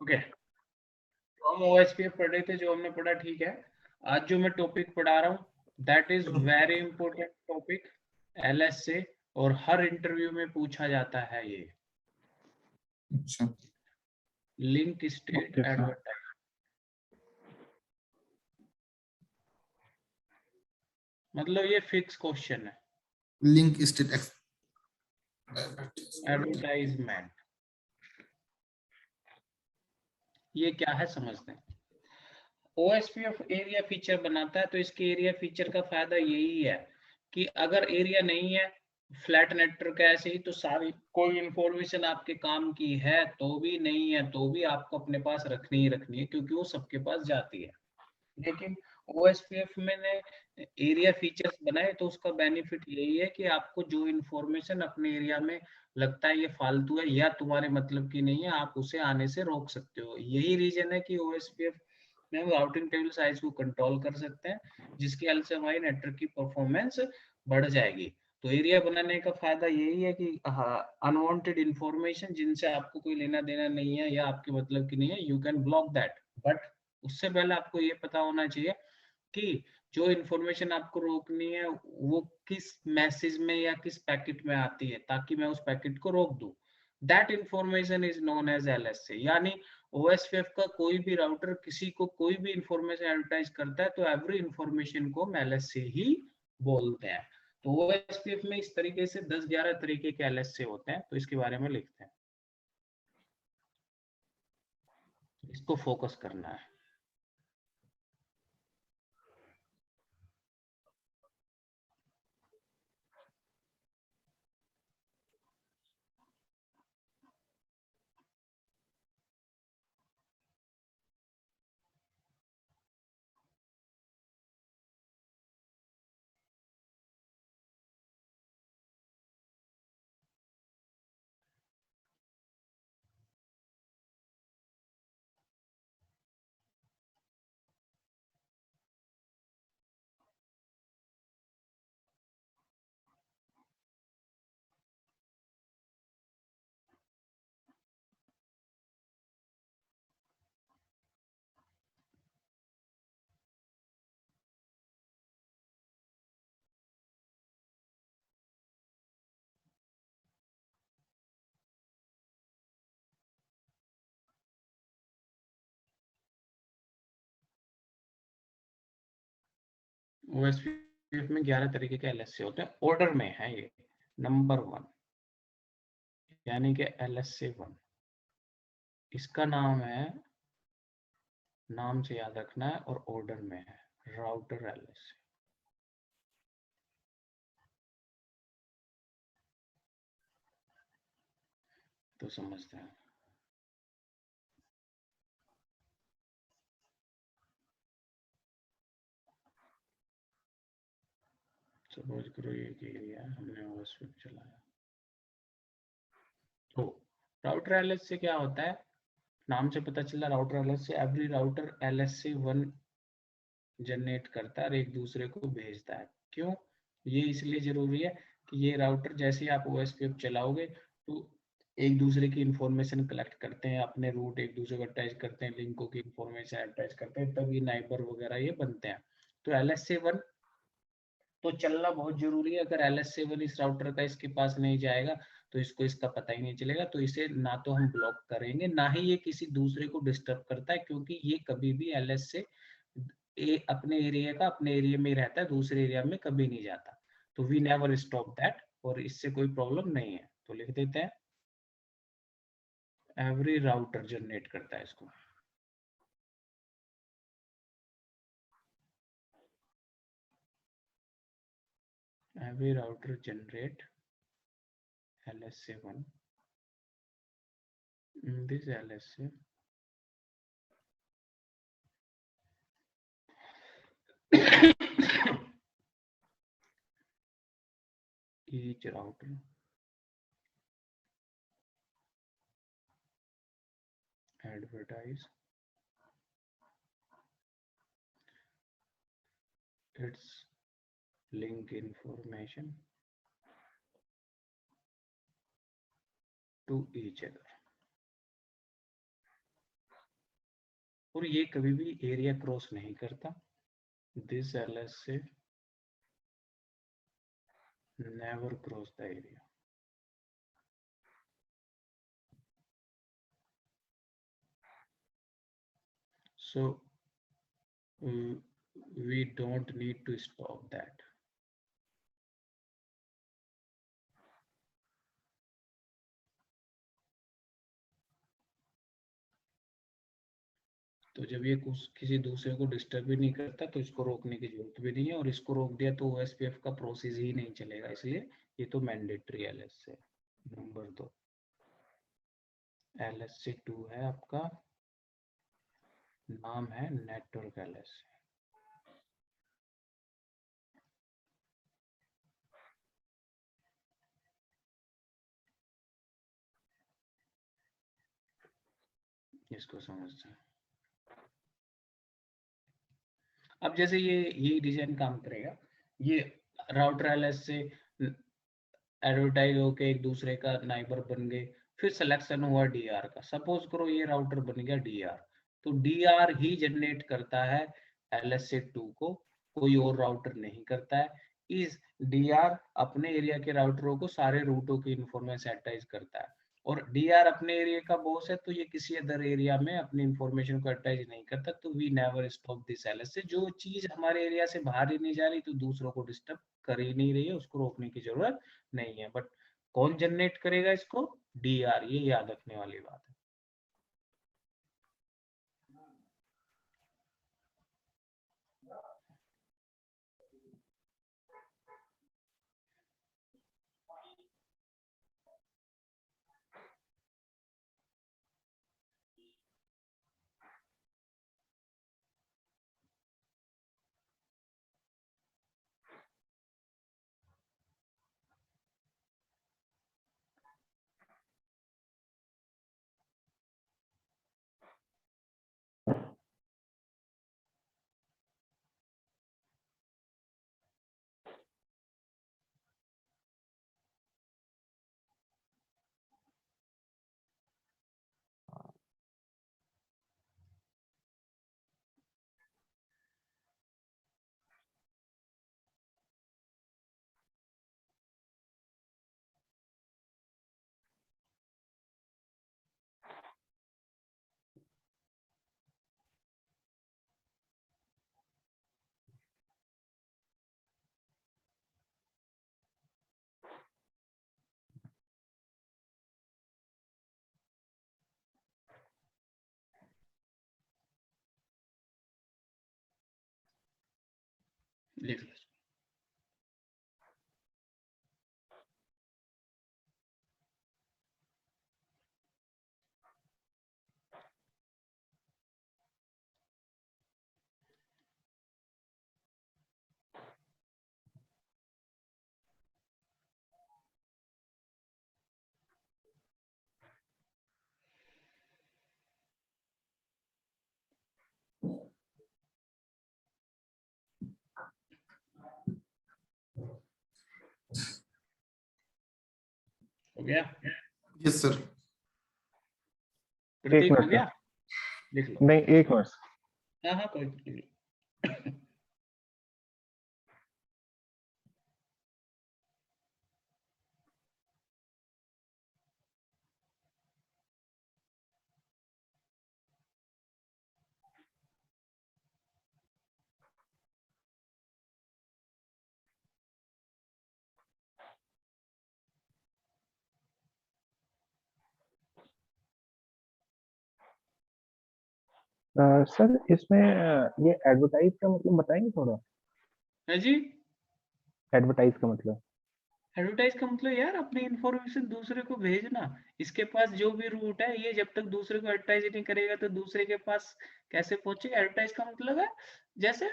Okay, तो हम OSPF पढ़ रहे थे, जो हमने पढ़ा ठीक है। आज जो मैं टॉपिक पढ़ा रहा हूँ that is very important topic, LS से, और हर इंटरव्यू में पूछा जाता है ये। अच्छा, लिंक स्टेट एडवर्टाइज, मतलब ये फिक्स क्वेश्चन है। लिंक स्टेट एडवर्टाइजमेंट ये क्या है समझते हैं। ओएसपीएफ एरिया फीचर बनाता है, तो इसके एरिया फीचर का फायदा यही है कि अगर एरिया नहीं है, फ्लैट नेटवर्क ऐसे ही, तो सारी कोई इंफॉर्मेशन आपके काम की है तो भी, नहीं है तो भी, आपको अपने पास रखनी ही रखनी है, क्योंकि वो सबके पास जाती है। लेकिन ओएसपीएफ में ने एरिया फीचर्स बनाए, तो उसका बेनिफिट यही है कि आपको जो इंफॉर्मेशन अपने एरिया में लगता है ये फालतू है या तुम्हारे मतलब की नहीं है, आप उसे आने से रोक सकते हो। यही रीजन है कि ओएसपीएफ में हम राउटिंग टेबल साइज को कंट्रोल कर सकते हैं, जिसकी वजह से हमारी नेटवर्क की परफॉर्मेंस बढ़ जाएगी। तो एरिया बनाने का फायदा यही है कि अनवांटेड इंफॉर्मेशन जिनसे आपको कोई लेना देना नहीं है या आपके मतलब की नहीं है, you can block that. But उससे पहले आपको ये पता होना चाहिए कि जो इंफॉर्मेशन आपको रोकनी है वो किस मैसेज में या किस पैकेट में आती है, ताकि मैं उस पैकेट को रोक दूं। That information is known as LSA. यानी ओएसपीएफ का कोई भी राउटर किसी को कोई भी इंफॉर्मेशन एडवर्टाइज करता है, तो एवरी इंफॉर्मेशन को हम एलएसए ही बोलते हैं। तो ओएसपीएफ में इस तरीके से 10-11 तरीके के एलएसए होते हैं, तो इसके बारे में लिखते हैं, इसको फोकस करना है। ओएसपीएफ में 11 तरीके के एलएसए होते हैं, ऑर्डर में है ये। नंबर 1 यानी कि एलएसए 1, इसका नाम है, नाम से याद रखना है, और ऑर्डर में है राउटर एलएसए। तो समझते हैं। सपोज करो ये एरिया हमने ओएसपीएफ चलाया, तो राउटर एलएसए क्या होता है, नाम से पता चला router LSA, every router LSA 1 generate करता है और एक दूसरे को भेजता है। क्यों ये इसलिए जरूरी है कि ये राउटर जैसे ही आप ओएसपीएफ चलाओगे, तो एक दूसरे की इंफॉर्मेशन कलेक्ट करते हैं, अपने रूट एक दूसरे को अटैच करते हैं, लिंकों की इंफॉर्मेशन अटैच करते हैं, तब ये नाइबर वगैरह ये बनते हैं। तो एलएसए 1 तो चलना बहुत जरूरी है। अगर एलएसए 1 इस राउटर का इसके पास नहीं जाएगा, तो इसको इसका पता ही नहीं चलेगा। तो इसे ना तो हम ब्लॉक करेंगे, ना ही ये किसी दूसरे को डिस्टर्ब करता है, क्योंकि ये कभी भी एलएसए अपने एरिया का अपने एरिया में ही रहता है, दूसरे एरिया में कभी नहीं जाता। तो वी नेवर स्टॉप दैट, और इससे कोई प्रॉब्लम नहीं है। तो लिख देते हैं एवरी राउटर जनरेट करता है इसको। Every router generate LSA1, this LSA each router advertise its link information to each other. और ये कभी भी एरिया क्रॉस नहीं करता. This LSA never cross the area. So we don't need to stop that. तो जब ये किसी दूसरे को डिस्टर्ब भी नहीं करता तो इसको रोकने की जरूरत भी नहीं है, और इसको रोक दिया तो OSPF का प्रोसेस ही नहीं चलेगा, इसलिए ये तो मैंडेटरी LSA. नंबर 2 LSA 2 है आपका, नाम है नेटवर्क LSA. इसको समझते हैं. अब जैसे ये डिजाइन काम करेगा, ये राउटर LSA एडवर्टाइज होके एक दूसरे का नाइबर बन गए, फिर सिलेक्शन हुआ DR का. सपोज करो ये राउटर बन गया DR, तो DR ही जनरेट करता है LSA 2 को, कोई और राउटर नहीं करता है. इस DR अपने एरिया के राउटरों को सारे रूटों की इंफॉर्मेशन अटैच करता है, और DR अपने एरिया का बॉस है, तो ये किसी अदर एरिया में अपनी इंफॉर्मेशन को अटैच नहीं करता. तो we never stop this LSA. जो चीज हमारे एरिया से बाहर ही नहीं जा रही तो दूसरों को डिस्टर्ब कर ही नहीं रही है, उसको रोकने की जरूरत नहीं है. बट कौन जनरेट करेगा इसको? DR. ये याद रखने वाली बात है. लिख लो. हो गया? Yes sir. प्रतीक हो मिनट गया? लिख लो. नहीं, 1 मिनट. हाँ हाँ कोई नहीं. सर इसमें ये एडवर्टाइज का मतलब बताएंगे थोड़ा? है जी. एडवर्टाइज का मतलब? एडवर्टाइज का मतलब यार अपनी इंफॉर्मेशन दूसरे को भेजना. इसके पास जो भी रूट है, ये जब तक दूसरे को एडवर्टाइज नहीं करेगा तो दूसरे के पास कैसे पहुंचेगा? एडवर्टाइज का मतलब है जैसे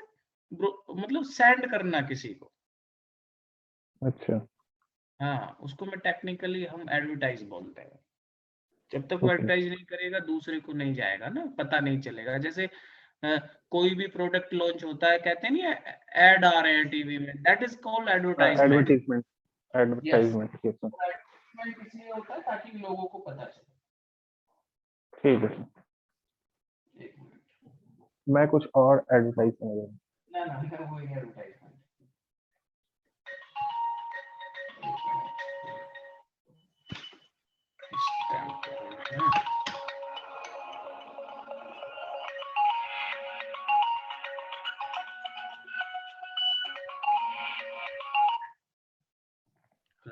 मतलब सेंड करना किसी को. अच्छा. हाँ, उसको मैं टेक्निकली हम एडवर्टाइज बोलते हैं. जब तक वो ओके. एडवर्टाइज नहीं करेगा दूसरे को नहीं जाएगा ना, पता नहीं चलेगा. जैसे कोई भी प्रोडक्ट लॉन्च होता है, कहते नहीं ऐड आ रहे हैं टीवी में, that is called advertisement. Advertisement. Yes. Advertisement. ठीक है. एडवर्टाइजमेंट इसलिए होता है ताकि लोगों को पता चले. ठीक है. एक मिनट. मैं कुछ और एडवर्टाइज समझ रहा हूँ। ना ना ना, वो एडवर्टाइजमेंट।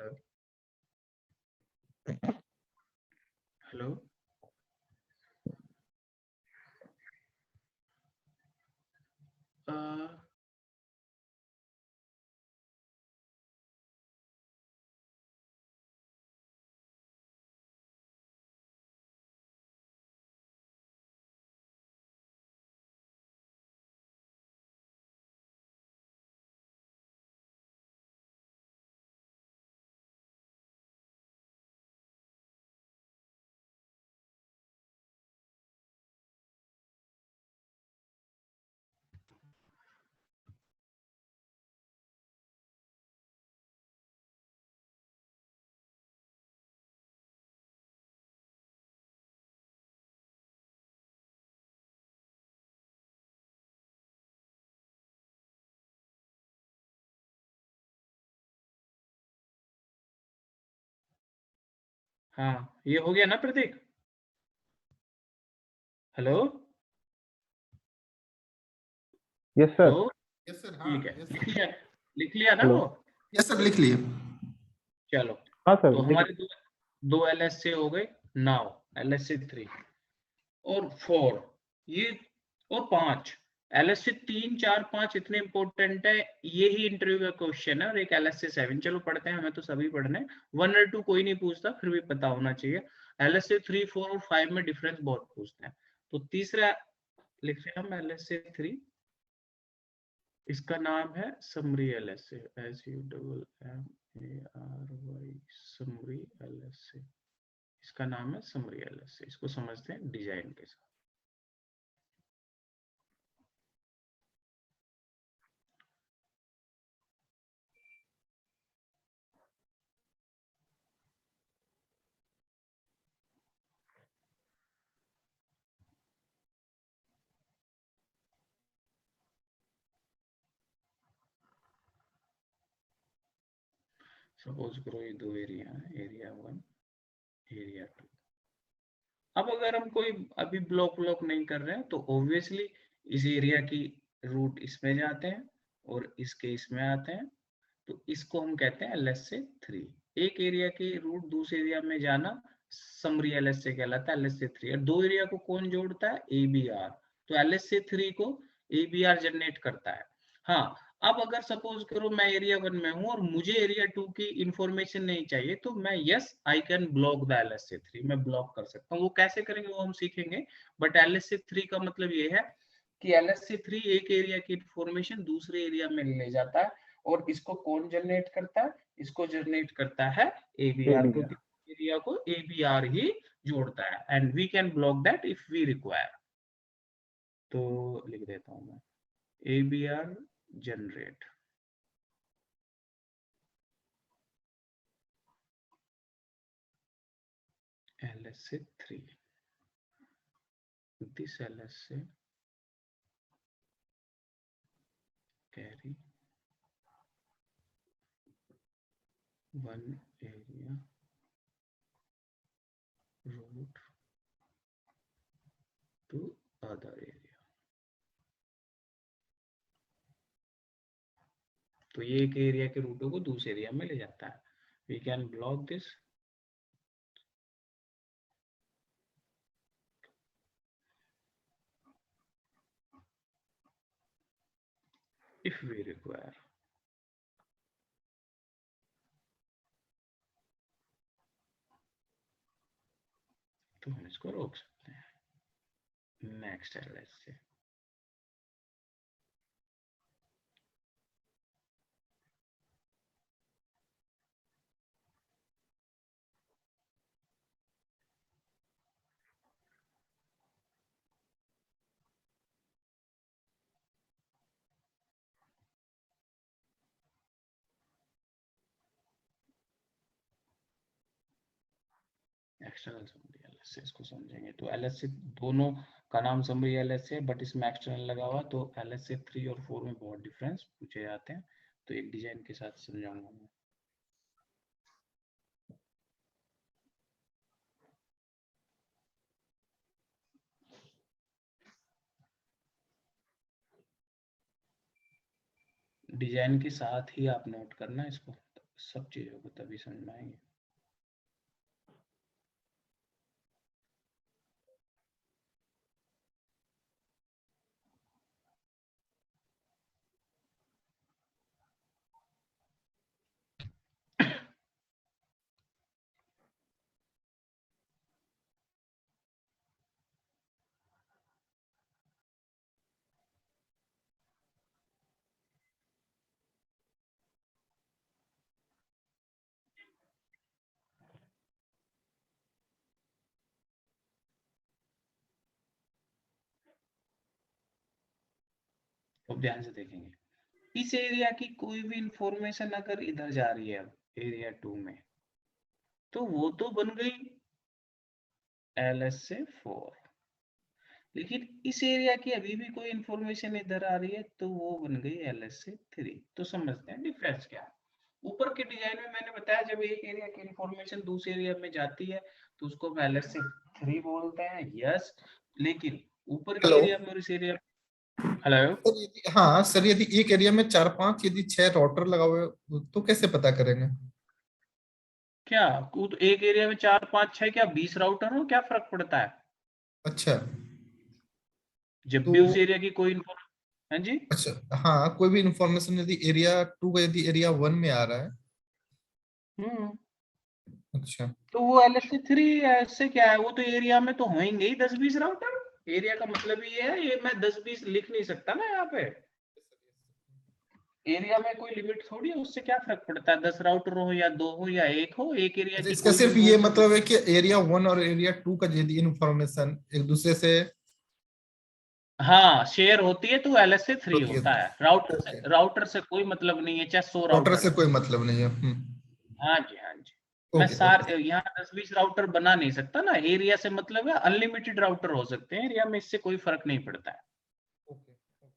हेलो हेलो, हाँ ये हो गया ना प्रतीक? Hello yes sir. तो यस सर। हाँ ठीक है, यस लिख सर। लिया, लिख लिया ना हेलो। वो? यस सर, लिख लिए। चलो, हाँ तो सर हमारे दो LSA हो गए। नाउ LSA 3 और 4, ये और 5। LSA 3, 4, 5 इतने इंपॉर्टेंट है, ये ही इंटरव्यू का क्वेश्चन है। और एक LSA 7, चलो पढ़ते हैं, हमें तो सभी पढ़ने, 1 और 2 कोई नहीं पूछता, फिर भी पता होना चाहिए। LSA 3, 4 और 5 में डिफरेंस बहुत पूछते हैं। तो तीसरा लिख रहे हैं हम LSA 3, इसका नाम है summary LSA, SUMMARY, summary LSA, इसका नाम है समरी LSA। इसको समझते हैं डिजाइन के साथ। सपोज करो ये दो एरिया है, एरिया 1, एरिया 2। अब अगर हम कोई अभी ब्लॉक नहीं कर रहे हैं, तो ऑब्वियसली इस एरिया की रूट इसमें जाते हैं और इसके इसमें आते हैं, तो इसको हम कहते हैं LSA 3। एक एरिया की रूट दूसरे एरिया में जाना समरी LSA कहलाता है, LSA 3। और दो एरिया को कौन जोड़ता है? ABR। तो LSA 3 को ABR जनरेट करता है। हाँ, अब अगर सपोज करो मैं एरिया 1 में हूं और मुझे एरिया 2 की इंफॉर्मेशन नहीं चाहिए, तो मैं yes I can block the LSA 3, मैं ब्लॉक कर सकता हूँ। वो कैसे करेंगे वो हम सीखेंगे, बट LSA 3 का मतलब ये है कि LSA 3 एक एरिया की इंफॉर्मेशन दूसरे एरिया में ले जाता है। और इसको कौन जनरेट करता है? इसको जनरेट करता है ABR, क्योंकि एरिया को ABR ही जोड़ता है। And we can block that if we require. तो लिख देता हूं मैं, ABR generate LSA 3, this LSA carry one area route to other area। तो ये एक एरिया के रूटों को दूसरे एरिया में ले जाता है। We can block this if we require। तो हम इसको रोक सकते हैं। Next LSA, external summary LSA, इसको समझेंगे। तो LSA दोनों का नाम समरी LS है, बट इसमें एक्सटर्नल लगा हुआ, तो LS से 3 और 4 में बहुत डिफरेंस पूछे जाते हैं, तो एक डिजाइन के साथ समझाऊंगा मैं। डिजाइन के साथ ही आप नोट करना इसको, सब चीजों को, तभी समझ में आएंगे। तो ध्यान से देखेंगे, इस एरिया की कोई भी इंफॉर्मेशन अगर इधर जा रही है एरिया 2 में, तो वो तो बन गई LS से 4, लेकिन इस एरिया की अभी भी कोई इंफॉर्मेशन इधर आ रही है, तो वो बन गई LS से 3। तो समझते हैं डिफरेंस क्या है। ऊपर के डिजाइन में मैंने बताया, जब एक एरिया की इंफॉर्मेशन दूसरे एरिया में जाती है तो उसको हम LS से 3 बोलते हैं, यस। लेकिन ऊपर के हेलो एरिया में और इस एरिया, हेलो, सर, हाँ सर, यदि एक एरिया में 4-5 यदि 6 राउटर लगा हुए तो कैसे पता करेंगे? क्या तो एक एरिया में 4 5 6 क्या 20 राउटर हो, क्या फर्क पड़ता है? अच्छा। जब तो भी उस एरिया की कोई इंफॉर्मेशन, हाँ जी, अच्छा, हाँ, कोई भी इंफॉर्मेशन यदि एरिया 2 का यदि एरिया 1 में आ रहा है। हम्म, अच्छा। तो वो LS3 से क्या है, वो तो एरिया में तो होंगे ही 10 20 राउटर। एरिया का मतलब ये है, ये मैं 10 20 लिख नहीं सकता ना यहाँ पे। एरिया में कोई लिमिट थोड़ी है, उससे क्या फर्क पड़ता है 10 राउटर हो या 2 हो या 1 हो, एक एरिया अच्छा, की इसका कोई भी सिर्फ ये इंफॉर्मेशन। मतलब है कि एरिया 1 और एरिया 2 का यदि इंफॉर्मेशन एक दूसरे से हाँ शेयर होती है तो LS3 होती है। होता है, राउटर से, ओके। राउटर से कोई मतलब नहीं है, चाहे 100 राउटर राउटर से हो। कोई मतलब नहीं है। हाँ जी, हाँ जी। मैं ओके, ओके, यहाँ 10 20 राउटर बना नहीं सकता ना, एरिया से मतलब है अनलिमिटेड राउटर हो सकते हैं एरिया में, इससे कोई फर्क नहीं पड़ता है। ओके।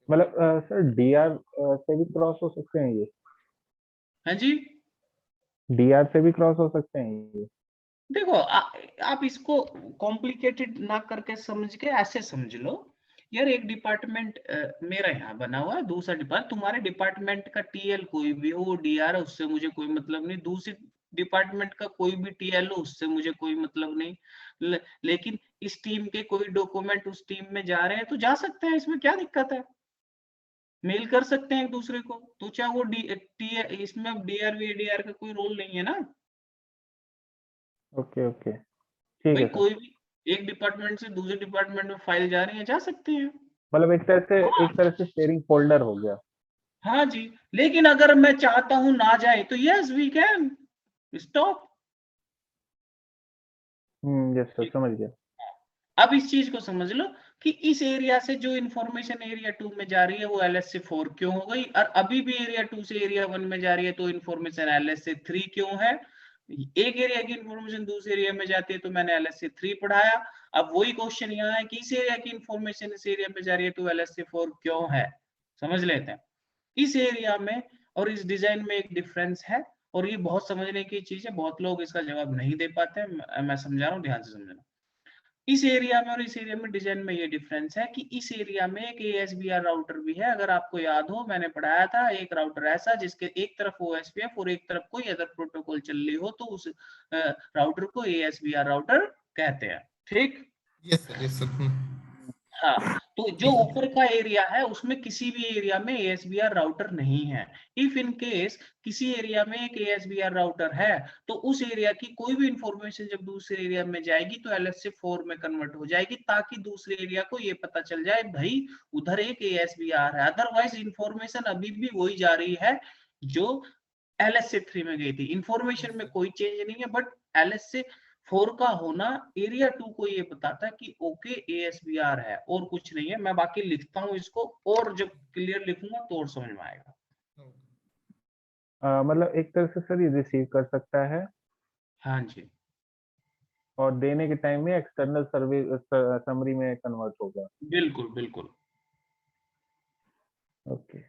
मतलब सर डीआर से भी क्रॉस हो सकते हैं ये? हाँ जी, डीआर से भी क्रॉस हो सकते हैं ये? देखो आप इसको कॉम्प्लिकेटेड ना करके समझ के ऐसे समझ लो, यार एक डिपार्टमेंट मेरा यहाँ बना हुआ है, दूसरा डिपार्टमेंट, तुम्हारे डिपार्टमेंट का TL कोई भी हो, DR उससे मुझे कोई मतलब नहीं, दूसरी डिपार्टमेंट का कोई भी TL हो उससे मुझे कोई मतलब नहीं, लेकिन इस टीम के कोई डॉक्यूमेंट उस टीम में जा रहे हैं तो जा सकते हैं, इसमें क्या दिक्कत है, मेल कर सकते हैं एक दूसरे को, तो चाहे वो इसमें DRV ADR का कोई रोल नहीं है ना ओके ओके, ठीक भाई, है सर। कोई भी एक डिपार्टमेंट से दूसरे डिपार्टमेंट में फाइल जा रही है, जा सकते हैं। मतलब हाँ, एक तरह से शेयरिंग फोल्डर हो गया। हाँ जी, लेकिन अगर मैं चाहता हूं ना जाए तो yes we can stop. Yes sir, समझ गया। अब इस चीज को समझ लो कि इस एरिया से जो इंफॉर्मेशन एरिया 2 में जा रही है वो LS4 क्यों हो गई, और अभी भी एरिया 2 से एरिया 1 में जा रही है तो इंफॉर्मेशन LS3 क्यों है। एक एरिया की इंफॉर्मेशन दूसरे एरिया में जाती है तो मैंने LS3 पढ़ाया। अब वही क्वेश्चन यहाँ है कि इस एरिया की इंफॉर्मेशन इस एरिया में जा रही है तो LS4 क्यों है, समझ लेते हैं। इस एरिया में और इस डिजाइन में एक डिफरेंस है, और ये बहुत समझने की चीज है, बहुत लोग इसका जवाब नहीं दे पाते हैं, मैं समझा रहा हूँ, ध्यान से समझना। इस एरिया में और इस एरिया में डिजाइन में ये डिफरेंस है कि इस एरिया में एक ASBR राउटर भी है, अगर आपको याद हो मैंने पढ़ाया था, एक राउटर ऐसा जिसके एक तरफ OSPF और एक तरफ कोई अदर प्रोटोकॉल चल रही हो तो उस राउटर को ASBR राउटर कहते हैं, ठीक। Yes sir, yes sir. हाँ, तो जो ठीक ऊपर का एरिया है उसमें किसी भी एरिया में ASBR राउटर नहीं है। इफ इन केस किसी एरिया में एक ASBR राउटर है तो उस एरिया की कोई भी इंफॉर्मेशन जब दूसरे एरिया में जाएगी तो LS4 में कन्वर्ट हो जाएगी, ताकि दूसरे एरिया को ये पता चल जाए भाई उधर एक ASBR है, अदरवाइज इंफॉर्मेशन अभी भी वही जा रही है जो LS3 में गई थी, इंफॉर्मेशन में कोई चेंज नहीं है, बट LS4 का होना एरिया 2 को ये बताता है कि ओके ASBR है, और कुछ नहीं है। मैं बाकी लिखता हूँ इसको, और जब क्लियर लिखूंगा तो और समझ में आएगा। मतलब एक तरह से सर ये रिसीव कर सकता है। हाँ जी, और देने के टाइम में एक्सटर्नल सर्विस समरी में कन्वर्ट होगा। बिल्कुल बिल्कुल। ओके।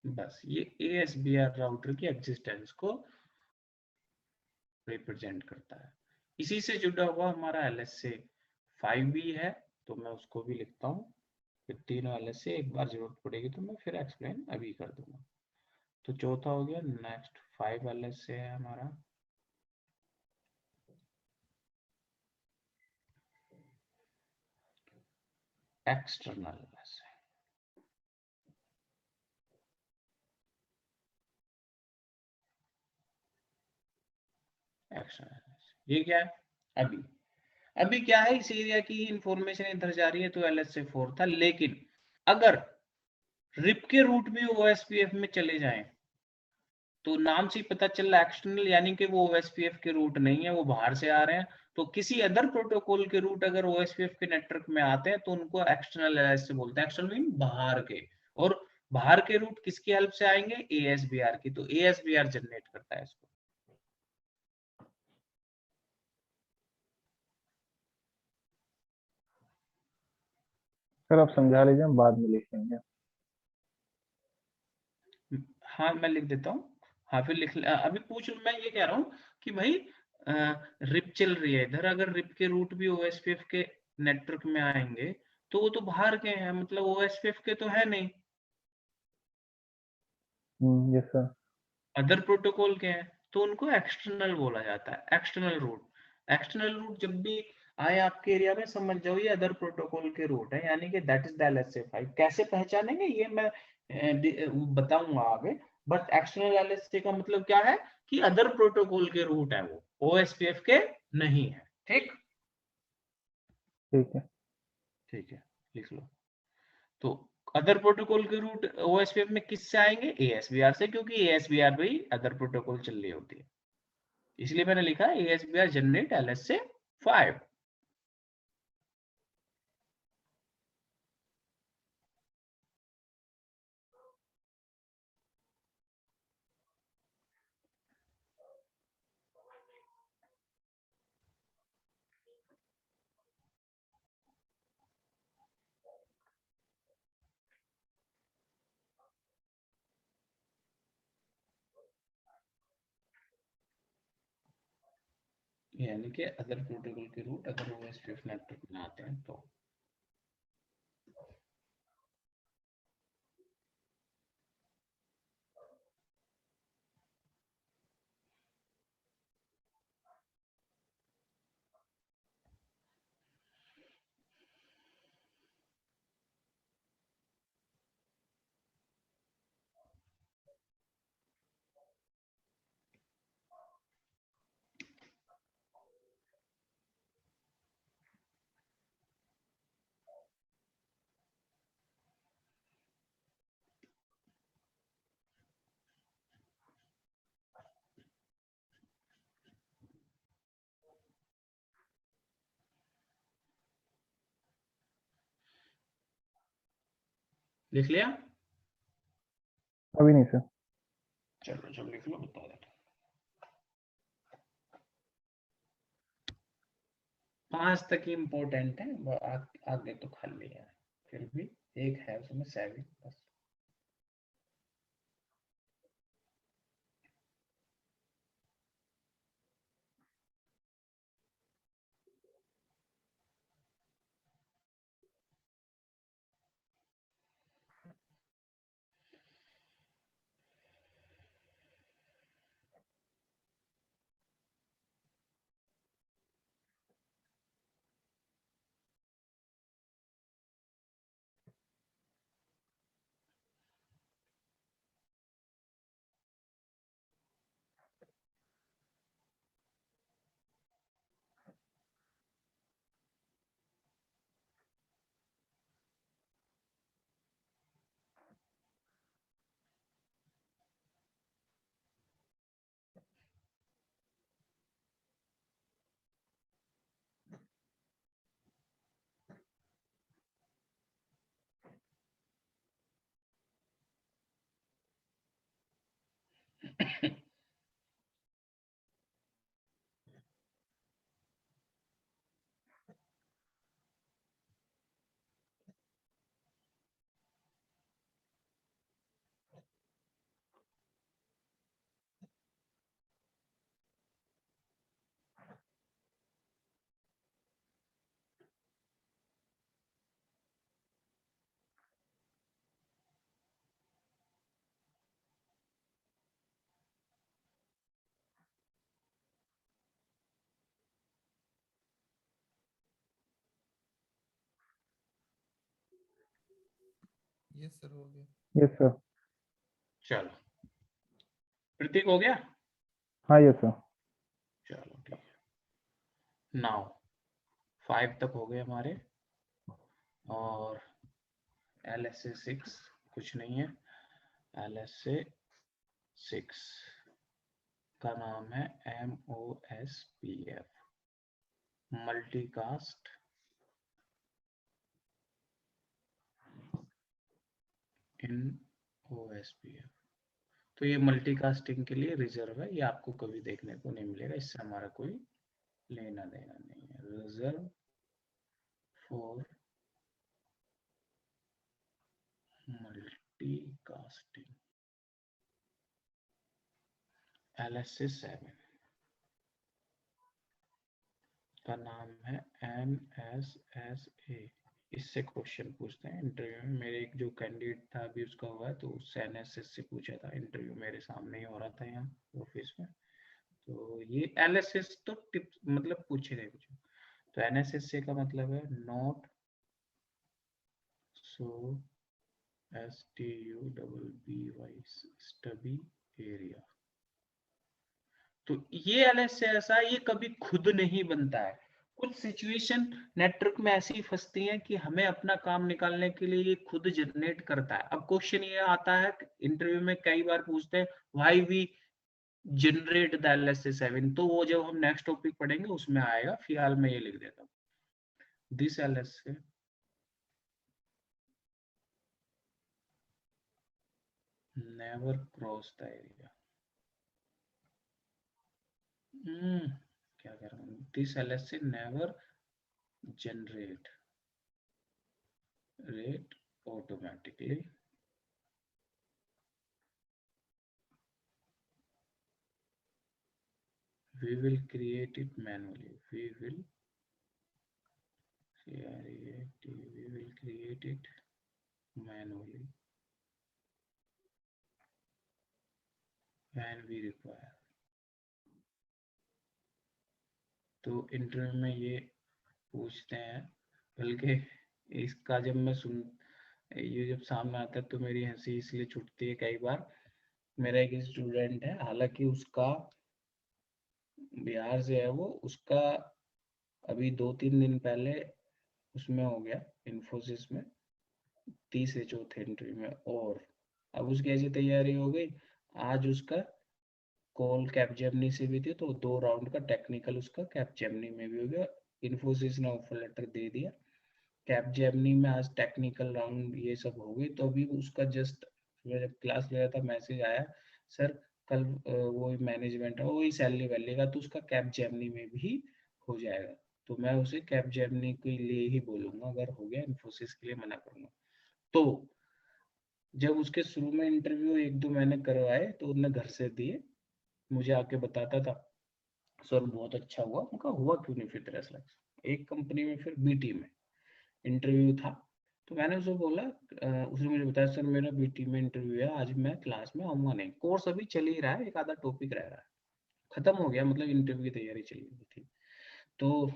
बस ये ASBR राउटर की एग्जिस्टेंस को रिप्रेजेंट करता है। इसी से जुड़ा हुआ हमारा LSA 5 भी है, तो मैं उसको भी लिखता हूँ। फिर तीनों LSA एक बार जरूरत पड़ेगी तो मैं फिर एक्सप्लेन अभी कर दूंगा। तो चौथा हो गया। नेक्स्ट 5 LSA है हमारा एक्सटर्नल LSA। ये क्या है? अभी क्या है, इस एरिया की इंफॉर्मेशन इधर जा रही है, तो LSA 4 था। लेकिन अगर रिप के रूट भी OSPF में चले जाएं, तो नाम से ही पता चल रहा है एक्सटर्नल, यानी कि वो OSPF के रूट नहीं है, वो बाहर से आ रहे हैं। तो किसी अदर प्रोटोकॉल के रूट अगर OSPF के नेटवर्क में आते हैं तो उनको एक्सटर्नल LSA बोलते हैं। एक्सटर्नल मीन बाहर के। और बाहर के रूट किसकी हेल्प से आएंगे? ASBR की। तो ASBR जनरेट करता है इसको। सर आप समझा लीजिए, हम बाद में लिख लेंगे। हाँ मैं लिख देता हूँ। हाँ फिर अभी पूछ मैं ये कह रहा हूँ कि भाई रिप चल रही है इधर, अगर रिप के रूट भी OSPF के नेटवर्क में आएंगे तो वो तो बाहर के हैं, मतलब OSPF के तो है नहीं, यस सर। अदर प्रोटोकॉल के हैं, तो उनको एक्सटर्नल बोला जाता है। External root. एक्सटर्नल रूट जब भी आए आपके एरिया में, समझ जाओ ये अदर प्रोटोकॉल के रूट है, यानी कि दैट इज द LSA 5। कैसे पहचानेंगे ये मैं बताऊंगा आगे। बट एक्सटर्नल LSA का मतलब क्या है कि अदर प्रोटोकॉल के रूट है, वो OSPF के नहीं है। ठीक ठीक है। ठीक है, लिख लो। तो अदर प्रोटोकॉल के रूट OSPF में किससे आएंगे? ASBR से, क्योंकि ASBR भी अदर प्रोटोकॉल चल रही होती है, इसलिए मैंने लिखा ASBR जनरेट LSA 5। यानी कि अदर प्रोटोकॉल के रूट अगर OSPF नेटवर्क में आते हैं तो। लिख लिया? अभी नहीं सर। चलो जब लिख लो बता देना। 5 तक ही इम्पोर्टेंट है, आगे तो खाली है, फिर भी एक है उसमें 7 बस। यस सर हो गया। Yes sir. चलो प्रतीक हो गया। हाँ यस सर। चलो ठीक है। नाउ 5 तक हो गए हमारे, और LSA 6 कुछ नहीं है। LSA 6 का नाम है MOSPF, मल्टीकास्ट इन OSPF। तो ये मल्टीकास्टिंग के लिए रिजर्व है, ये आपको कभी देखने को नहीं मिलेगा, इससे हमारा कोई लेना देना नहीं है। रिजर्व फॉर मल्टीकास्टिंग LSA 7 का नाम है NSSA। इससे क्वेश्चन पूछते हैं इंटरव्यू में। मेरे एक जो कैंडिडेट था अभी उसका हुआ है, तो उससे NSS से पूछा था, इंटरव्यू मेरे सामने ही हो रहा था यहाँ ऑफिस में। तो ये LSS तो टिप्स मतलब पूछे गए कुछ। तो NSSA का मतलब है नॉट सो STUBBY स्टबी एरिया। तो ये LSA ऐसा ये कभी खुद नहीं बनता है। कुछ सिचुएशन नेटवर्क में ऐसी फंसती हैं कि हमें अपना काम निकालने के लिए ये खुद जनरेट करता है। अब क्वेश्चन ये आता है इंटरव्यू में कई बार पूछते हैं why we generate the LSA 7, तो वो जब हम नेक्स्ट टॉपिक पढ़ेंगे उसमें आएगा, फिलहाल मैं ये लिख देता हूँ this LSA never cross the area। क्या कह रहा हूँ, this LSA never generate rate automatically we will create it manually। We will create it manually when we require। तो इंटरव्यू में ये पूछते हैं, बल्कि इसका जब मैं सुन ये जब सामने आता है तो मेरी हंसी इसलिए छूटती है कई बार। मेरा एक स्टूडेंट है, हालांकि उसका बिहार से है, वो उसका अभी 2-3 दिन पहले उसमें हो गया इन्फोसिस में, तीसरे चौथे इंटरव्यू में। और अब उसकी ऐसी तैयारी हो गई, आज उसका कॉल कैपजेमिनी से भी थी, तो 2 राउंड का टेक्निकल उसका कैपजेमिनी में भी हो गया। इन्फोसिस ने ऑफर लेटर दे दिया, कैपजेमिनी में आज टेक्निकल राउंड ये सब हो गई। तो अभी उसका जस्ट सुबह जब क्लास ले रहा था मैसेज आया, सर कल वो मैनेजमेंट है वही सैलरी वैली का, तो उसका कैप जेमिनी में भी हो जाएगा। तो मैं उसे कैप जेमिनी के लिए ही बोलूंगा, अगर हो गया इन्फोसिस के लिए मना करूंगा। तो जब उसके शुरू में इंटरव्यू 1-2 मैंने करवाए तो उन्होंने घर से दिए, मुझे आके बताता था सर बहुत अच्छा हुआ। उनका हुआ क्यों नहीं फिर तेरा सिलेक्शन? एक कंपनी में फिर बीटी में इंटरव्यू था, तो मैंने उसे बोला उसने मुझे बताया सर मेरा बीटी में इंटरव्यू है, आज मैं क्लास में आऊंगा नहीं, कोर्स अभी चल ही रहा है, एक आधा टॉपिक रह रहा है, खत्म हो गया, मतलब इंटरव्यू की तैयारी चली गई थी। तो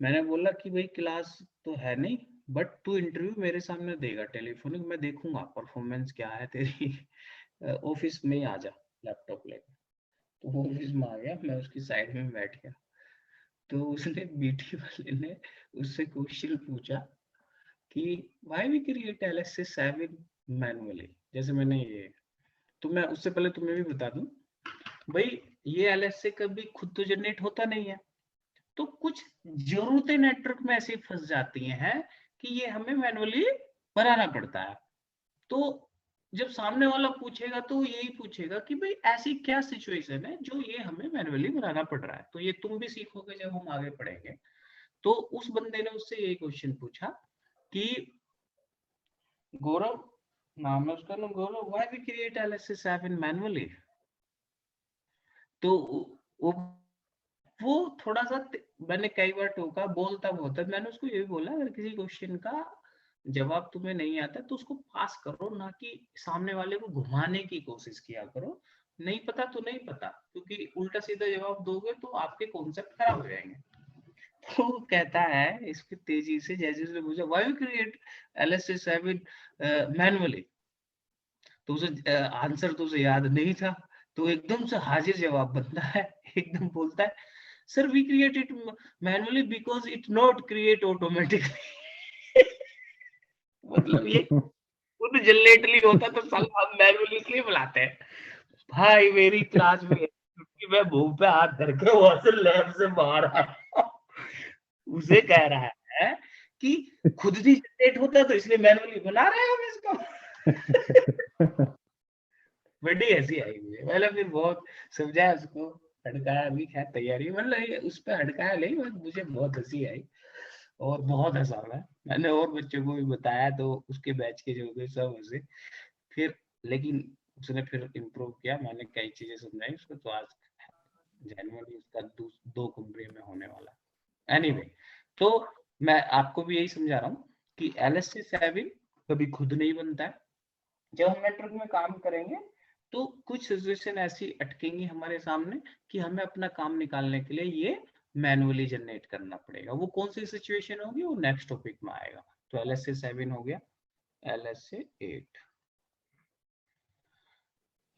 मैंने बोला कि भाई क्लास तो है नहीं, बट तू इंटरव्यू मेरे सामने देगा टेलीफोनिक, मैं देखूंगा परफॉर्मेंस क्या है तेरी। ऑफिस में ही आ जा लैपटॉप लेकर। तो वो ऑफिस में आ गया, मैं उसकी साइड में बैठ गया। तो उसने बीटी वाले ने उससे क्वेश्चन पूछा कि why we create LSS 7 manually, जैसे मैंने ये, तो मैं उससे पहले तुम्हें भी बता दूं भाई, ये एलएसए कभी खुद तो जनरेट होता नहीं है, तो कुछ जरूरतें नेटवर्क में ऐसी फंस जाती हैं कि ये हमें मैनुअली बनाना पड़ता है। तो जब सामने वाला पूछेगा तो वो यही पूछेगा कि भाई ऐसी क्या सिचुएशन है जो ये हमें मैनुअली बनाना पड़ रहा है, तो ये तुम भी सीखोगे जब हम आगे पढ़ेंगे। तो उस बंदे ने उससे यही क्वेश्चन पूछा कि गौरव, नाम है उसका ना Gaurav, why we create LSS 7 manually. तो वो थोड़ा सा मैंने कई बार टोका, बोलता बहुत है, मैंने उसको ये भी बोला अगर किसी क्वेश्चन का जवाब तुम्हें नहीं आता तो उसको पास करो, ना कि सामने वाले को घुमाने की कोशिश किया करो। नहीं पता तो नहीं पता, क्योंकि उल्टा सीधा जवाब दोगे तो आपके कॉन्सेप्ट खराब हो जाएंगे। तो वो कहता है इसकी तेजी से, जैसे उसने पूछा why you create LSS 7 manually, तो उसे आंसर तो उसे याद नहीं था, तो एकदम से हाजिर जवाब बनता है, एकदम बोलता है sir we create it manually because it not create automatically. मतलब ये खुद जनरेटली होता तो साला हम मैनुअली इसलिए बुलाते हैं। भाई मेरी क्लास में मैं मुंह पे हाथ धर के वहां से लैब से बाहर आया, उसे कह रहा है कि खुद भी जनरेट होता तो इसलिए मैनुअली बना रहे हैं हम इसको। बड़ी हंसी आई मुझे, मैंने फिर बहुत समझाया उसको, हड़काया भी, खैर तैयारी मतलब उस पर हड़काया नहीं, मुझे बहुत हंसी आई और बहुत हंसा मैं, मैंने और बच्चों को भी बताया तो उसके बैच के जो थे सब हंसे। फिर लेकिन उसने फिर इम्प्रूव किया, मैंने कई चीजें समझाई उसको, तो आज जनवरी उसका 2 कमरे में होने वाला। एनीवे, तो मैं आपको भी यही समझा रहा हूँ कि एलएसए 7 कभी खुद नहीं बनता है। जब हम नेटवर्क में काम करेंगे तो कुछ सिचुएशन ऐसी अटकेंगी हमारे सामने कि हमें अपना काम निकालने के लिए ये मैनुअली जनरेट करना पड़ेगा। वो कौन सी सिचुएशन होगी वो नेक्स्ट टॉपिक में आएगा। तो एलएसए 7 हो गया, एलएसए 8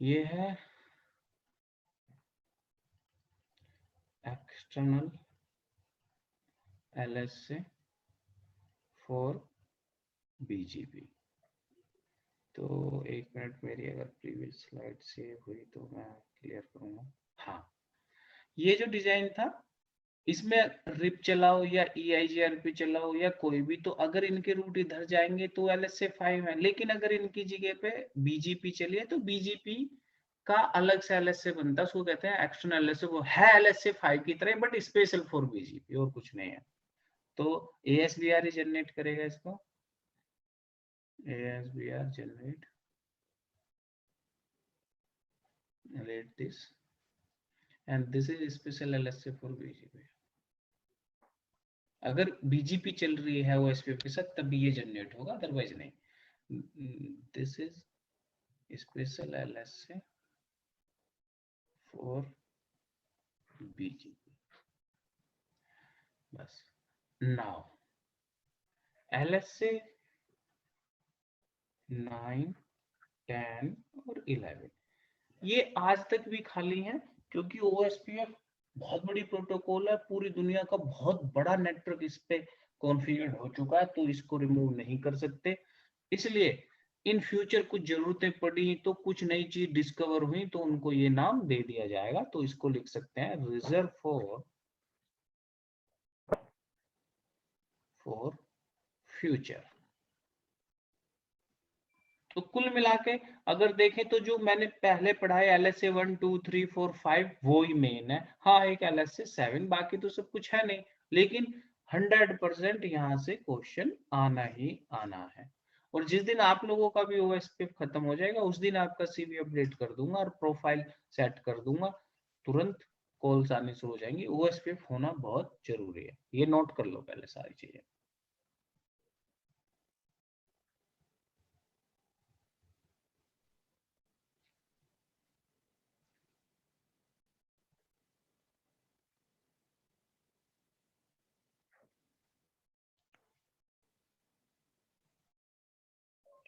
ये है एक्सटर्नल एलएसए फॉर बीजीपी। तो एक मिनट, मेरी अगर प्रीवियस स्लाइड सेव हुई तो मैं क्लियर करूंगा। हाँ, ये जो डिजाइन था इसमें रिप चलाओ या EIGRP चलाओ या कोई भी, तो अगर इनके रूट इधर जाएंगे तो LSA 5 है, लेकिन अगर इनकी जगह पे BGP चलिए तो BGP का अलग से LSA बनता है, उसको कहते हैं एक्सटर्नल LSA। वो है LSA 5 की तरह बट स्पेशल फॉर BGP और कुछ नहीं है। तो ASBR ही जनरेट करेगा इसको, ASBR generate this and this is special LSA for BGP। अगर बीजीपी चल रही है OSPF के साथ तभी ये जनरेट होगा, अदरवाइज नहीं। This is special LSA for BGP. बस। नाउ LSA 9, 10 और 11 ये आज तक भी खाली हैं, क्योंकि OSPF बहुत बड़ी प्रोटोकॉल है, पूरी दुनिया का बहुत बड़ा नेटवर्क इस पे कॉन्फ़िगर हो चुका है, तो इसको रिमूव नहीं कर सकते। इसलिए इन फ्यूचर कुछ जरूरतें पड़ी तो कुछ नई चीज डिस्कवर हुई तो उनको ये नाम दे दिया जाएगा। तो इसको लिख सकते हैं रिजर्व फॉर फ्यूचर। तो कुल मिला के अगर देखें तो जो मैंने पहले पढ़ा है LSA 1 2 3 4 5 वो ही मेन है। हाँ एक LSA 7, बाकी तो सब कुछ है नहीं, लेकिन 100% यहाँ से क्वेश्चन आना ही आना है। और जिस दिन आप लोगों का भी OSPF खत्म हो जाएगा उस दिन आपका CV अपडेट कर दूंगा और प्रोफाइल सेट कर दूंगा, तुरंत कॉल्स आने शुरू हो जाएंगी। OSPF होना बहुत जरूरी है, ये नोट कर लो पहले सारी चीजें।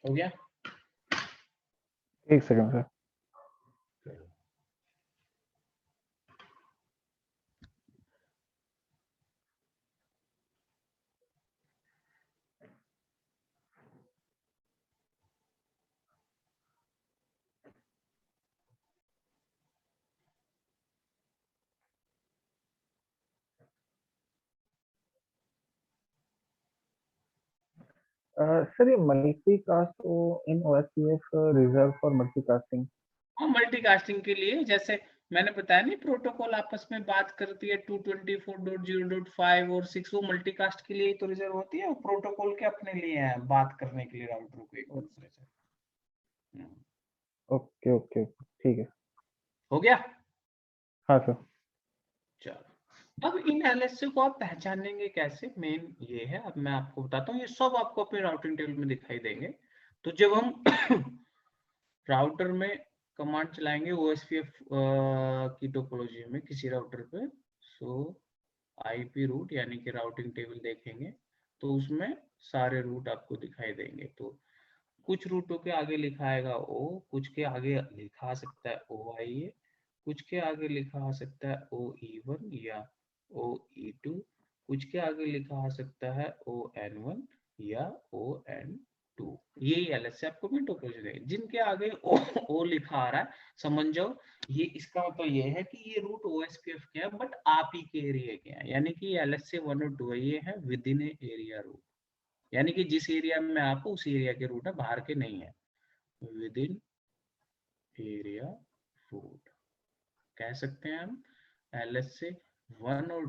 हो गया? एक सेकंड सर। सर ये multicast in OSPF reserve for multicasting. हाँ मल्टीकास्टिंग के लिए जैसे मैंने बताया नहीं, प्रोटोकॉल आपस में बात करती है 224.0.5 और 6, वो मल्टीकास्ट के लिए तो रिजर्व होती है, वो प्रोटोकॉल के अपने लिए है बात करने के लिए राउटर को एक दूसरे से। ओके ओके ठीक है। हो गया? हाँ सर। चलो अब इन LSA को आप पहचानेंगे कैसे, मेन ये है। अब मैं आपको बताता हूँ, ये सब आपको अपने राउटिंग टेबल में दिखाई देंगे। तो जब हम राउटर में कमांड चलाएंगे OSPF की टोपोलॉजी में किसी राउटर पे, सो IP रूट यानी कि राउटिंग टेबल देखेंगे तो उसमें सारे रूट आपको दिखाई देंगे। तो कुछ रूटों के आगे लिखा आएगा O, कुछ के आगे लिखा आ सकता है OIA, कुछ के आगे लिखा आ सकता है OE1 या OE2, कुछ के आगे लिखा आ सकता है ON1 या ON2। ये LSA आपको मैं टोपोलॉजी देंगे। जिनके आगे O लिखा आ रहा है समझ जाओ, ये इसका मतलब ये है कि ये रूट OSPF के है बट आप ही के एरिया के हैं, यानी कि LSA 1 और 2 ये है विद इन एरिया रूट, यानी कि जिस एरिया में आप हो उस एरिया के रूट है, बाहर के नहीं है, विद इन एरिया रूट कह सकते हैं हम। LSA 1 और